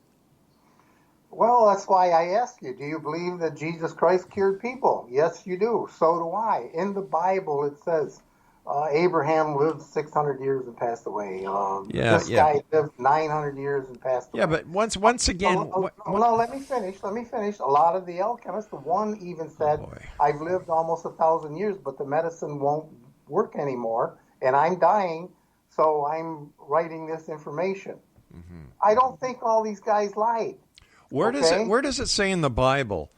Well, that's why I ask you, do you believe that Jesus Christ cured people? Yes, you do. So do I. In the Bible, it says Abraham lived 600 years and passed away. This guy lived 900 years and passed away. Yeah, but once again... No, let me finish. A lot of the alchemists, one even said, I've lived almost 1,000 years, but the medicine won't work anymore, and I'm dying, so I'm writing this information. Mm-hmm. I don't think all these guys lied. Where does it say in the Bible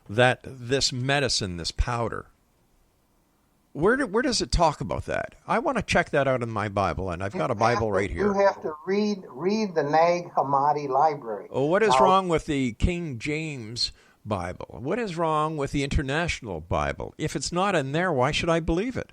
that this medicine, this powder, where does it talk about that? I want to check that out in my Bible, and I've got a Bible right here. You have to read the Nag Hammadi library. Oh, what is wrong with the King James Bible? What is wrong with the International Bible? If it's not in there, why should I believe it?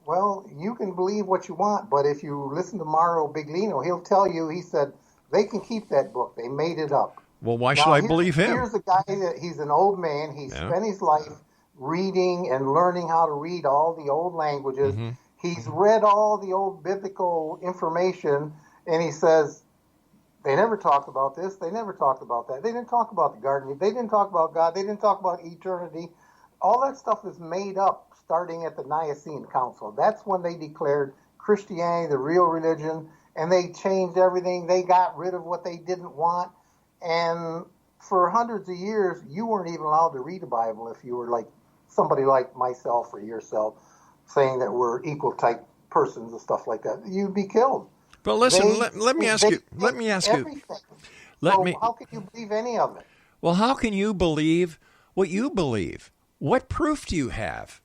Well, you can believe what you want, but if you listen to Mauro Biglino, he'll tell you, he said, they can keep that book. They made it up. Well, why should I believe him? Here's a guy he's an old man. He spent his life reading and learning how to read all the old languages. Mm-hmm. He's read all the old biblical information, and he says, they never talked about this. They never talked about that. They didn't talk about the garden. They didn't talk about God. They didn't talk about eternity. All that stuff is made up starting at the Nicene Council. That's when they declared Christianity the real religion, and they changed everything. They got rid of what they didn't want. And for hundreds of years, you weren't even allowed to read the Bible if you were like somebody like myself or yourself, saying that we're equal type persons and stuff like that. You'd be killed. But listen, let me ask you. How can you believe any of it? Well, how can you believe what you believe? What proof do you have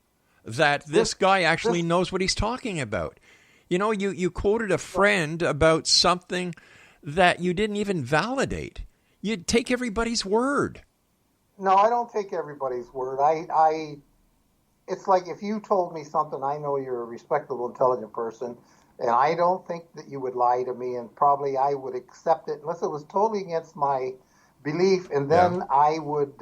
that this guy actually knows what he's talking about? You know, you quoted a friend about something that you didn't even validate. You'd take everybody's word. No, I don't take everybody's word. It's like if you told me something, I know you're a respectable, intelligent person, and I don't think that you would lie to me, and probably I would accept it unless it was totally against my belief, and then I would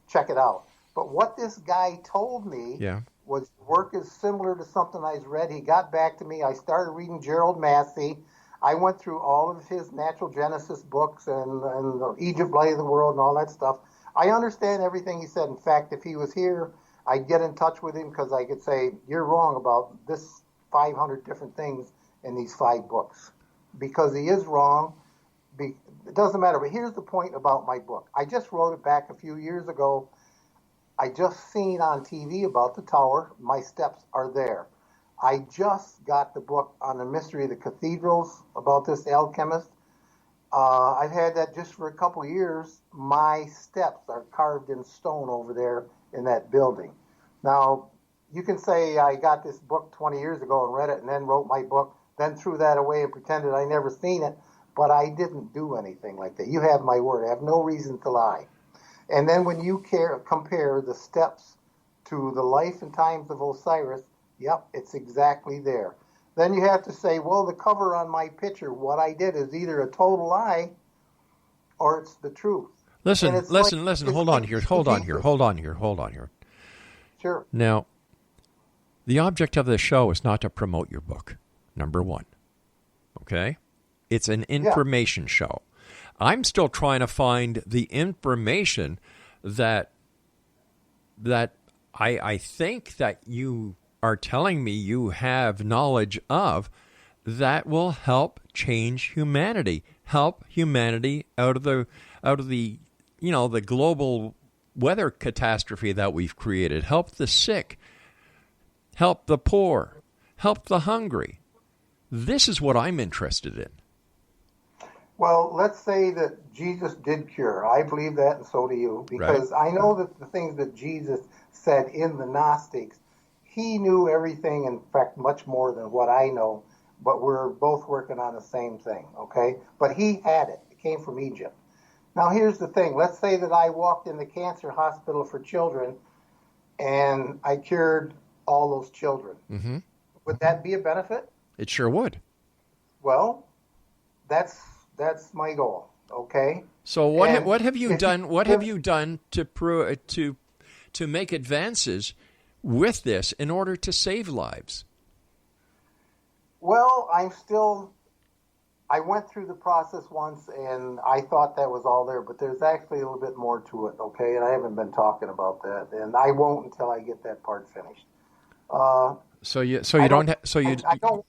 check it out. But what this guy told me was work is similar to something I read. He got back to me. I started reading Gerald Massey. I went through all of his natural genesis books and the Egypt Light of the World and all that stuff. I understand everything he said. In fact, if he was here, I'd get in touch with him because I could say, you're wrong about this 500 different things in these 5 books. Because he is wrong. It doesn't matter. But here's the point about my book. I just wrote it back a few years ago. I just seen on TV about the tower. My steps are there. I just got the book on the mystery of the cathedrals about this alchemist. I've had that just for a couple of years. My steps are carved in stone over there in that building. Now, you can say I got this book 20 years ago and read it and then wrote my book, then threw that away and pretended I never seen it, but I didn't do anything like that. You have my word. I have no reason to lie. And then when you compare the steps to the life and times of Osiris, yep, it's exactly there. Then you have to say, well, the cover on my picture, what I did is either a total lie or it's the truth. Listen, hold on here. Sure. Now, the object of this show is not to promote your book, number one. Okay? It's an information show. I'm still trying to find the information that I think that you are telling me you have knowledge of that will help change humanity, help humanity out of the the global weather catastrophe that we've created, help the sick, help the poor, help the hungry. This is what I'm interested in. Well, let's say that Jesus did cure. I believe that, and so do you, because I know that the things that Jesus said in the Gnostics, he knew everything, in fact, much more than what I know, but we're both working on the same thing, okay? But he had it. It came from Egypt. Now, here's the thing. Let's say that I walked in the cancer hospital for children, and I cured all those children. Mm-hmm. Would that be a benefit? It sure would. Well, that's my goal. Okay. So what have you done? What have you done to make advances with this in order to save lives? Well, I went through the process once, and I thought that was all there, but there's actually a little bit more to it. Okay, and I haven't been talking about that, and I won't until I get that part finished. I don't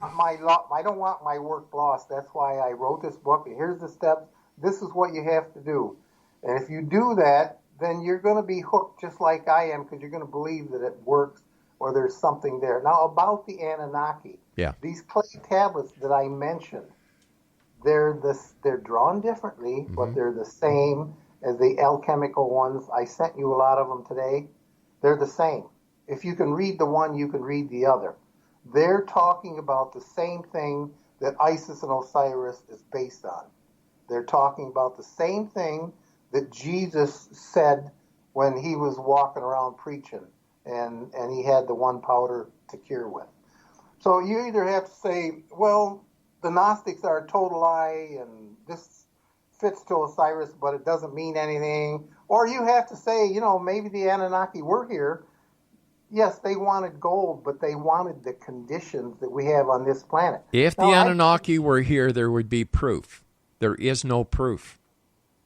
want my work lost. That's why I wrote this book. And here's the steps. This is what you have to do. And if you do that, then you're going to be hooked just like I am, because you're going to believe that it works or there's something there. Now, about the Anunnaki, these clay tablets that I mentioned, they're drawn differently, but they're the same as the alchemical ones. I sent you a lot of them today. They're the same. If you can read the one, you can read the other. They're talking about the same thing that Isis and Osiris is based on. They're talking about the same thing that Jesus said when he was walking around preaching, and he had the one powder to cure with. So you either have to say, well, the Gnostics are a total lie, and this fits to Osiris, but it doesn't mean anything. Or you have to say, maybe the Anunnaki were here. Yes, they wanted gold, but they wanted the conditions that we have on this planet. If the Anunnaki were here, there would be proof. There is no proof.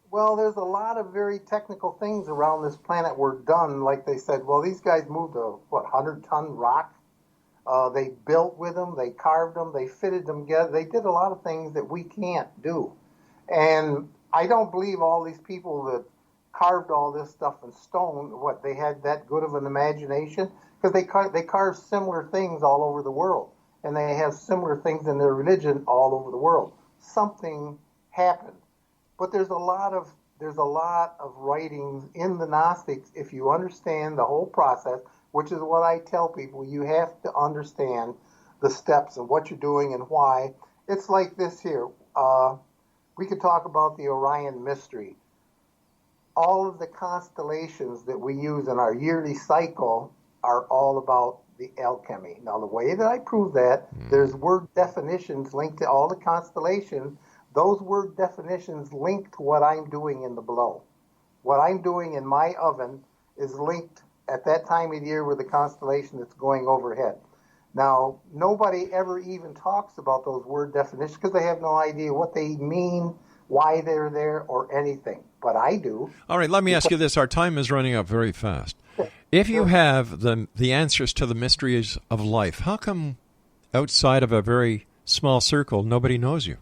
Well, there's a lot of very technical things around this planet were done. Like they said, well, these guys moved a, 100-ton rock. They built with them. They carved them. They fitted them together. They did a lot of things that we can't do. And I don't believe all these people that carved all this stuff in stone, they had that good of an imagination? Because they carve similar things all over the world, and they have similar things in their religion all over the world. Something happened, but there's a lot of writings in the Gnostics. If you understand the whole process, which is what I tell people, you have to understand the steps and what you're doing and why. It's like this here. We could talk about the Orion mystery. All of the constellations that we use in our yearly cycle are all about the alchemy. Now, the way that I prove that, there's word definitions linked to all the constellations. Those word definitions link to what I'm doing in the below. What I'm doing in my oven is linked at that time of the year with the constellation that's going overhead. Now, nobody ever even talks about those word definitions because they have no idea what they mean, why they're there, or anything. But I do. All right, let me ask you this. Our time is running up very fast. If you have the answers to the mysteries of life, how come outside of a very small circle nobody knows you?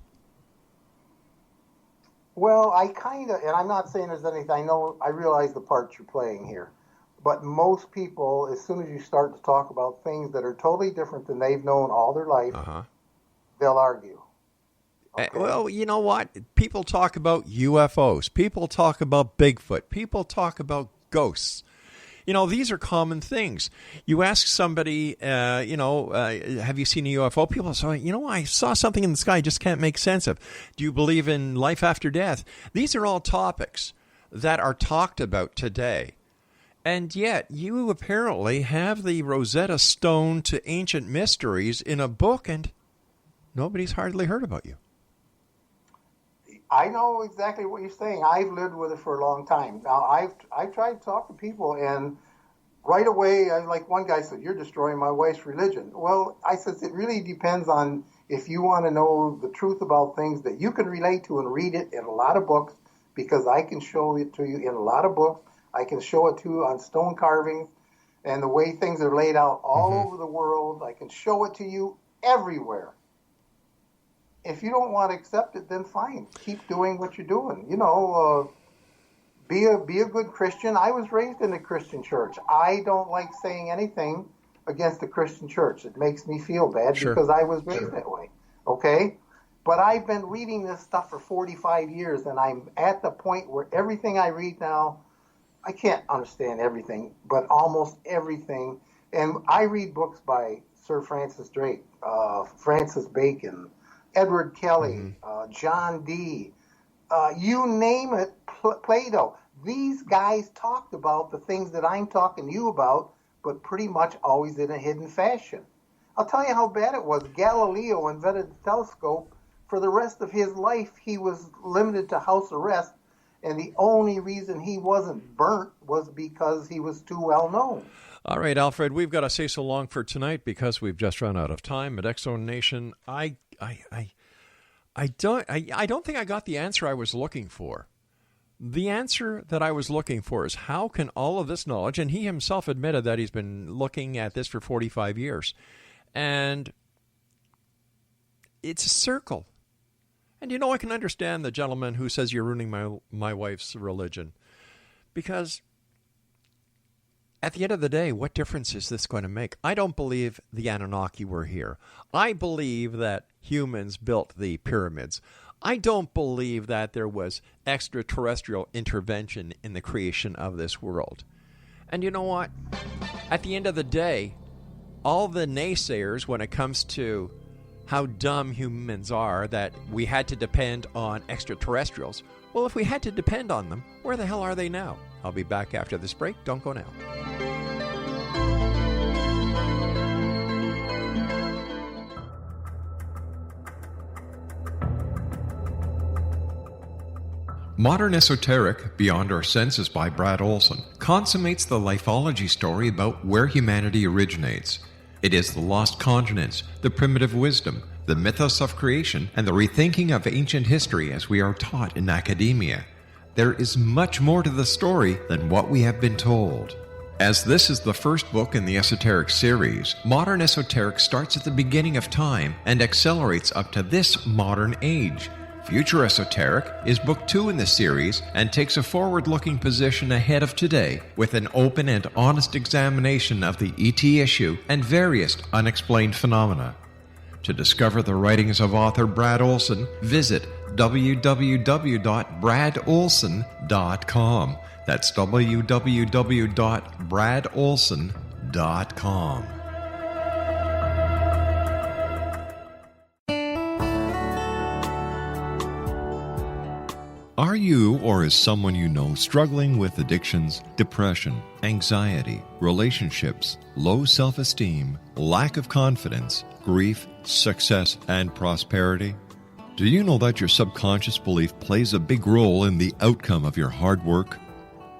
Well, and I'm not saying there's anything, I realize the part you're playing here. But most people, as soon as you start to talk about things that are totally different than they've known all their life, they'll argue. Okay. Well, you know what? People talk about UFOs. People talk about Bigfoot. People talk about ghosts. These are common things. You ask somebody, have you seen a UFO? People say, I saw something in the sky I just can't make sense of. Do you believe in life after death? These are all topics that are talked about today. And yet, you apparently have the Rosetta Stone to ancient mysteries in a book, and nobody's hardly heard about you. I know exactly what you're saying. I've lived with it for a long time. Now, I've tried to talk to people, and right away, like one guy said, "You're destroying my wife's religion." Well, I said, it really depends on if you want to know the truth about things that you can relate to and read it in a lot of books, because I can show it to you in a lot of books. I can show it to you on stone carvings and the way things are laid out all over the world. I can show it to you everywhere. If you don't want to accept it, then fine. Keep doing what you're doing. Be a good Christian. I was raised in a Christian church. I don't like saying anything against the Christian church. It makes me feel bad because I was raised that way. Okay? But I've been reading this stuff for 45 years, and I'm at the point where everything I read now, I can't understand everything, but almost everything. And I read books by Sir Francis Drake, Francis Bacon, Edward Kelly, John Dee, you name it, Plato. These guys talked about the things that I'm talking to you about, but pretty much always in a hidden fashion. I'll tell you how bad it was. Galileo invented the telescope. For the rest of his life, he was limited to house arrest, and the only reason he wasn't burnt was because he was too well known. All right, Alfred, we've got to say so long for tonight because we've just run out of time. At X-Zone Nation, I don't think I got the answer I was looking for. The answer that I was looking for is how can all of this knowledge, and he himself admitted that he's been looking at this for 45 years, and it's a circle. And I can understand the gentleman who says you're ruining my wife's religion, because at the end of the day, what difference is this going to make? I don't believe the Anunnaki were here. I believe that humans built the pyramids. I don't believe that there was extraterrestrial intervention in the creation of this world. And you know what? At the end of the day, all the naysayers when it comes to how dumb humans are, that we had to depend on extraterrestrials, well, if we had to depend on them, where the hell are they now? I'll be back after this break. Don't go now. Modern Esoteric, Beyond Our Senses by Brad Olson, consummates the lifology story about where humanity originates. It is the lost continents, the primitive wisdom, the mythos of creation, and the rethinking of ancient history as we are taught in academia. There is much more to the story than what we have been told. As this is the first book in the Esoteric series, Modern Esoteric starts at the beginning of time and accelerates up to this modern age. Future Esoteric is book 2 in the series and takes a forward-looking position ahead of today with an open and honest examination of the ET issue and various unexplained phenomena. To discover the writings of author Brad Olson, visit www.bradolson.com. That's www.bradolson.com. Are you or is someone you know struggling with addictions, depression, anxiety, relationships, low self-esteem, lack of confidence, grief, success, and prosperity? Do you know that your subconscious belief plays a big role in the outcome of your hard work?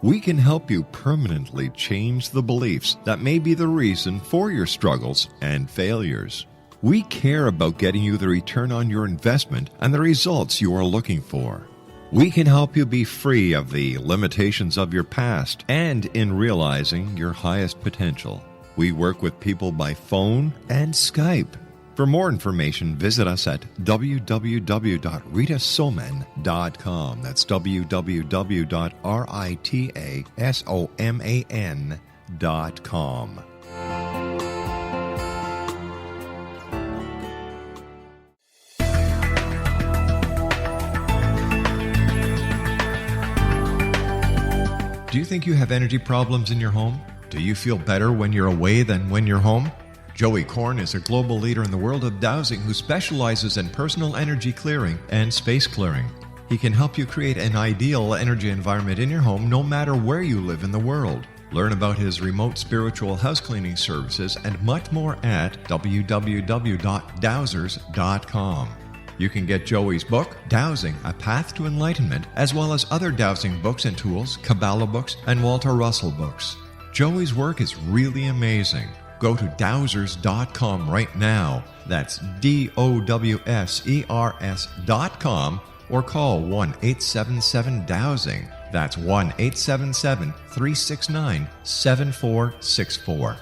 We can help you permanently change the beliefs that may be the reason for your struggles and failures. We care about getting you the return on your investment and the results you are looking for. We can help you be free of the limitations of your past and in realizing your highest potential. We work with people by phone and Skype. For more information, visit us at www.ritasoman.com. That's www.ritasoman.com. Do you think you have energy problems in your home? Do you feel better when you're away than when you're home? Joey Korn is a global leader in the world of dowsing who specializes in personal energy clearing and space clearing. He can help you create an ideal energy environment in your home no matter where you live in the world. Learn about his remote spiritual house cleaning services and much more at www.dowsers.com. You can get Joey's book, Dowsing, A Path to Enlightenment, as well as other dowsing books and tools, Kabbalah books, and Walter Russell books. Joey's work is really amazing. Go to dowsers.com right now. That's DOWSERS.com or call 1-877-DOWSING. That's 1-877-369-7464.